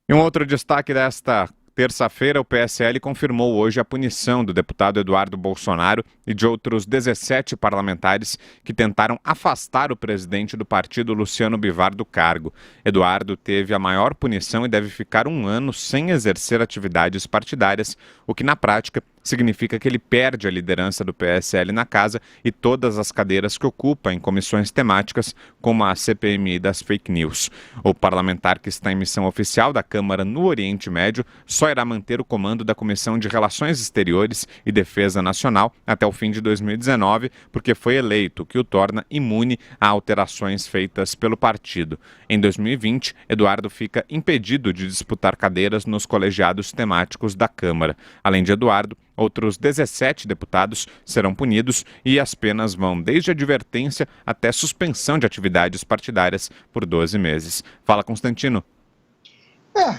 E um outro destaque desta terça-feira, o PSL confirmou hoje a punição do deputado Eduardo Bolsonaro e de outros 17 parlamentares que tentaram afastar o presidente do partido, Luciano Bivar, do cargo. Eduardo teve a maior punição e deve ficar 1 ano sem exercer atividades partidárias, o que na prática significa que ele perde a liderança do PSL na casa e todas as cadeiras que ocupa em comissões temáticas, como a CPMI das fake news. O parlamentar que está em missão oficial da Câmara no Oriente Médio só irá manter o comando da Comissão de Relações Exteriores e Defesa Nacional até o fim de 2019, porque foi eleito, o que o torna imune a alterações feitas pelo partido. Em 2020, Eduardo fica impedido de disputar cadeiras nos colegiados temáticos da Câmara. Além de Eduardo, outros 17 deputados serão punidos e as penas vão desde advertência até suspensão de atividades partidárias por 12 meses. Fala, Constantino.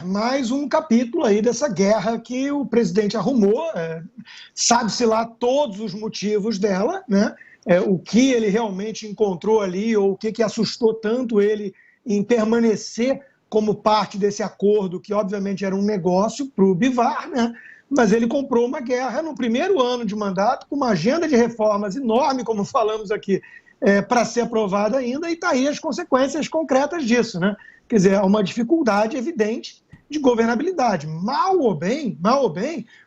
Mais um capítulo aí dessa guerra que o presidente arrumou. Sabe-se lá todos os motivos dela, né? O que ele realmente encontrou ali, ou o que assustou tanto ele em permanecer como parte desse acordo, que obviamente era um negócio para o Bivar, né? Mas ele comprou uma guerra no primeiro ano de mandato, com uma agenda de reformas enorme, como falamos aqui, para ser aprovada ainda, e está aí as consequências concretas disso, né? Quer dizer, há uma dificuldade evidente de governabilidade. Mal ou bem,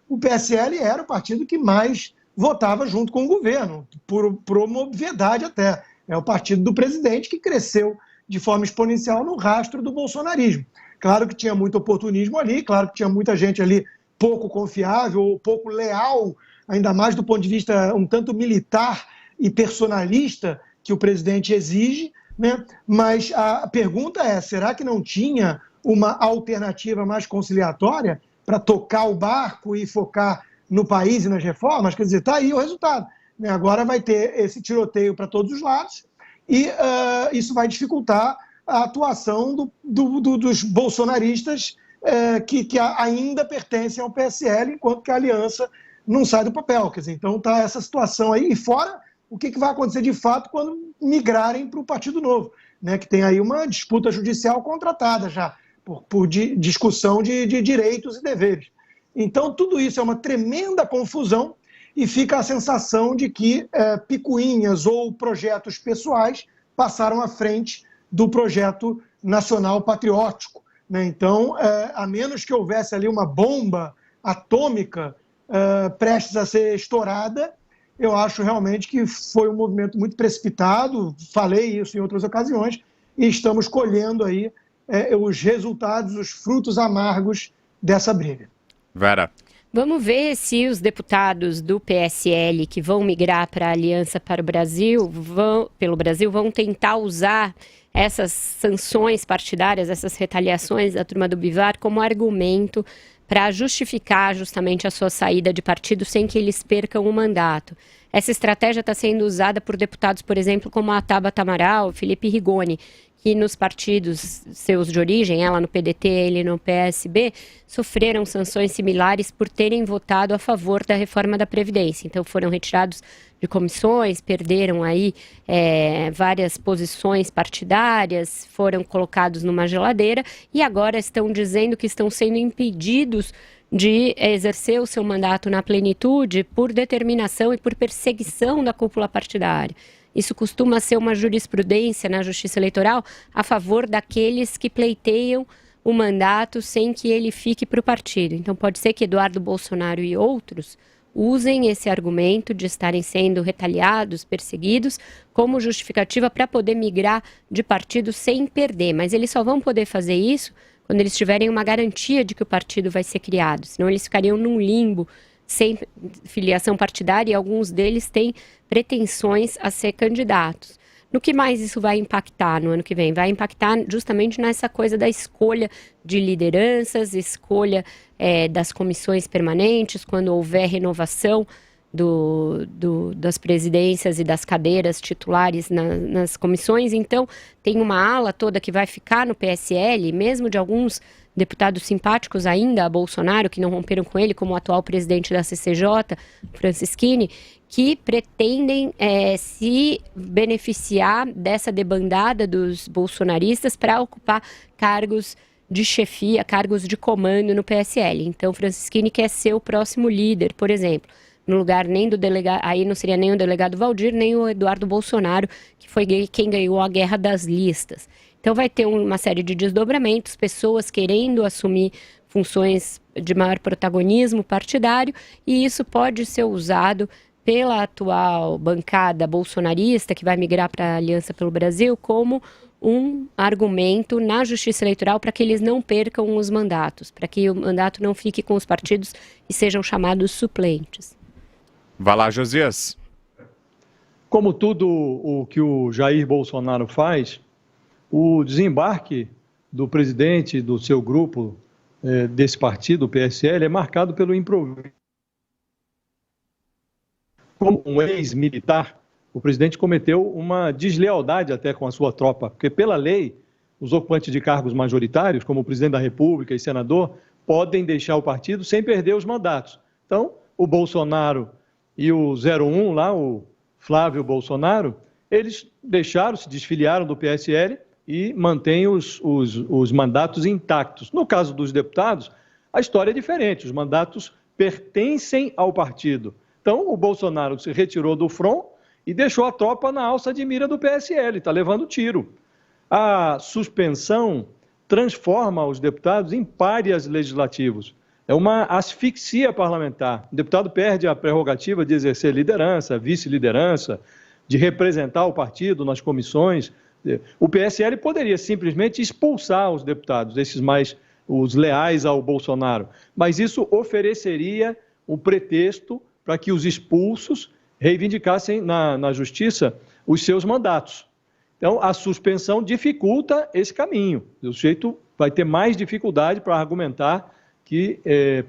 o PSL era o partido que mais votava junto com o governo, por uma obviedade até. É o partido do presidente que cresceu de forma exponencial no rastro do bolsonarismo. Claro que tinha muito oportunismo ali, claro que tinha muita gente ali pouco confiável ou pouco leal, ainda mais do ponto de vista um tanto militar e personalista que o presidente exige, né? Mas a pergunta é, será que não tinha uma alternativa mais conciliatória para tocar o barco e focar no país e nas reformas? Quer dizer, está aí o resultado, né? Agora vai ter esse tiroteio para todos os lados e isso vai dificultar a atuação dos bolsonaristas que ainda pertencem ao PSL, enquanto que a aliança não sai do papel. Quer dizer, então está essa situação aí, e fora o que vai acontecer de fato quando migrarem para o Partido Novo, né, que tem aí uma disputa judicial contratada já, por discussão de direitos e deveres. Então tudo isso é uma tremenda confusão e fica a sensação de que picuinhas ou projetos pessoais passaram à frente do projeto nacional patriótico, né? Então, a menos que houvesse ali uma bomba atômica prestes a ser estourada, eu acho realmente que foi um movimento muito precipitado, falei isso em outras ocasiões, e estamos colhendo aí os resultados, os frutos amargos dessa briga. Vera. Vamos ver se os deputados do PSL que vão migrar para a Aliança para o Brasil, pelo Brasil, vão tentar usar essas sanções partidárias, essas retaliações da turma do Bivar como argumento para justificar justamente a sua saída de partido sem que eles percam o mandato. Essa estratégia está sendo usada por deputados, por exemplo, como a Tabata Amaral, Felipe Rigoni, que nos partidos seus de origem, ela no PDT, ele no PSB, sofreram sanções similares por terem votado a favor da reforma da Previdência. Então foram retirados de comissões, perderam aí várias posições partidárias, foram colocados numa geladeira e agora estão dizendo que estão sendo impedidos de exercer o seu mandato na plenitude por determinação e por perseguição da cúpula partidária. Isso costuma ser uma jurisprudência na Justiça Eleitoral a favor daqueles que pleiteiam o mandato sem que ele fique para o partido. Então pode ser que Eduardo Bolsonaro e outros usem esse argumento de estarem sendo retaliados, perseguidos, como justificativa para poder migrar de partido sem perder. Mas eles só vão poder fazer isso quando eles tiverem uma garantia de que o partido vai ser criado. Senão eles ficariam num limbo sem filiação partidária e alguns deles têm pretensões a ser candidatos. No que mais isso vai impactar no ano que vem? Vai impactar justamente nessa coisa da escolha de lideranças, escolha das comissões permanentes, quando houver renovação das presidências e das cadeiras titulares nas comissões. Então, tem uma ala toda que vai ficar no PSL, mesmo de alguns deputados simpáticos ainda a Bolsonaro, que não romperam com ele, como o atual presidente da CCJ, Francisquini, que pretendem se beneficiar dessa debandada dos bolsonaristas para ocupar cargos de chefia, cargos de comando no PSL. Então, Francisquini quer ser o próximo líder, por exemplo. No lugar nem do delegado, aí não seria nem o delegado Valdir, nem o Eduardo Bolsonaro, que foi quem ganhou a guerra das listas. Então vai ter uma série de desdobramentos, pessoas querendo assumir funções de maior protagonismo partidário, e isso pode ser usado pela atual bancada bolsonarista, que vai migrar para a Aliança pelo Brasil, como um argumento na Justiça Eleitoral para que eles não percam os mandatos, para que o mandato não fique com os partidos e sejam chamados suplentes. Vai lá, Josias. Como tudo o que o Jair Bolsonaro faz, o desembarque do presidente do seu grupo, desse partido, o PSL, é marcado pelo improviso. Como um ex-militar, o presidente cometeu uma deslealdade até com a sua tropa, porque pela lei, os ocupantes de cargos majoritários, como o presidente da República e senador, podem deixar o partido sem perder os mandatos. Então, o Bolsonaro e o 01 lá, o Flávio Bolsonaro, eles deixaram, se desfiliaram do PSL e mantêm os mandatos intactos. No caso dos deputados, a história é diferente, os mandatos pertencem ao partido. Então, o Bolsonaro se retirou do front e deixou a tropa na alça de mira do PSL, está levando tiro. A suspensão transforma os deputados em párias legislativos. É uma asfixia parlamentar. O deputado perde a prerrogativa de exercer liderança, vice-liderança, de representar o partido nas comissões. O PSL poderia simplesmente expulsar os deputados, os leais ao Bolsonaro, mas isso ofereceria um pretexto para que os expulsos reivindicassem na justiça os seus mandatos. Então, a suspensão dificulta esse caminho. O sujeito vai ter mais dificuldade para argumentar que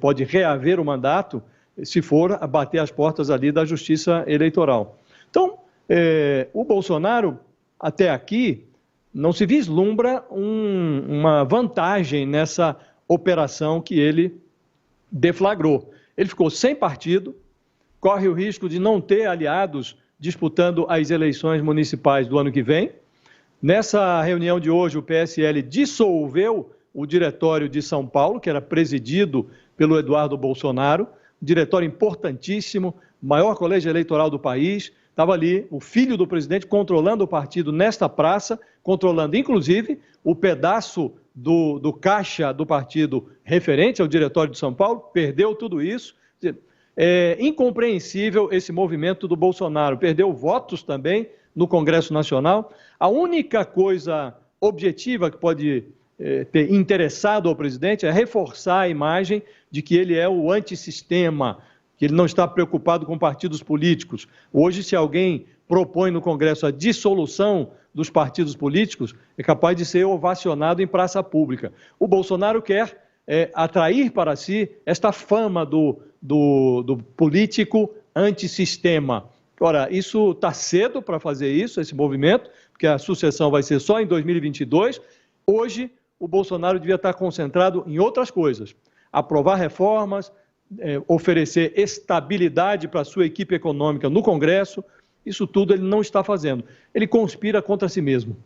pode reaver o mandato se for bater as portas ali da Justiça Eleitoral. Então, o Bolsonaro, até aqui, não se vislumbra uma vantagem nessa operação que ele deflagrou. Ele ficou sem partido, corre o risco de não ter aliados disputando as eleições municipais do ano que vem. Nessa reunião de hoje, o PSL dissolveu o diretório de São Paulo, que era presidido pelo Eduardo Bolsonaro, diretório importantíssimo, maior colégio eleitoral do país. Estava ali o filho do presidente controlando o partido nesta praça, controlando inclusive o pedaço do caixa do partido referente ao diretório de São Paulo, perdeu tudo isso. É incompreensível esse movimento do Bolsonaro, perdeu votos também no Congresso Nacional. A única coisa objetiva que pode ter interessado ao presidente é reforçar a imagem de que ele é o antissistema, que ele não está preocupado com partidos políticos. Hoje, se alguém propõe no Congresso a dissolução dos partidos políticos, é capaz de ser ovacionado em praça pública. O Bolsonaro quer atrair para si esta fama do político antissistema. Ora, isso está cedo para fazer isso, esse movimento, porque a sucessão vai ser só em 2022. Hoje, o Bolsonaro devia estar concentrado em outras coisas. Aprovar reformas, oferecer estabilidade para a sua equipe econômica no Congresso. Isso tudo ele não está fazendo. Ele conspira contra si mesmo.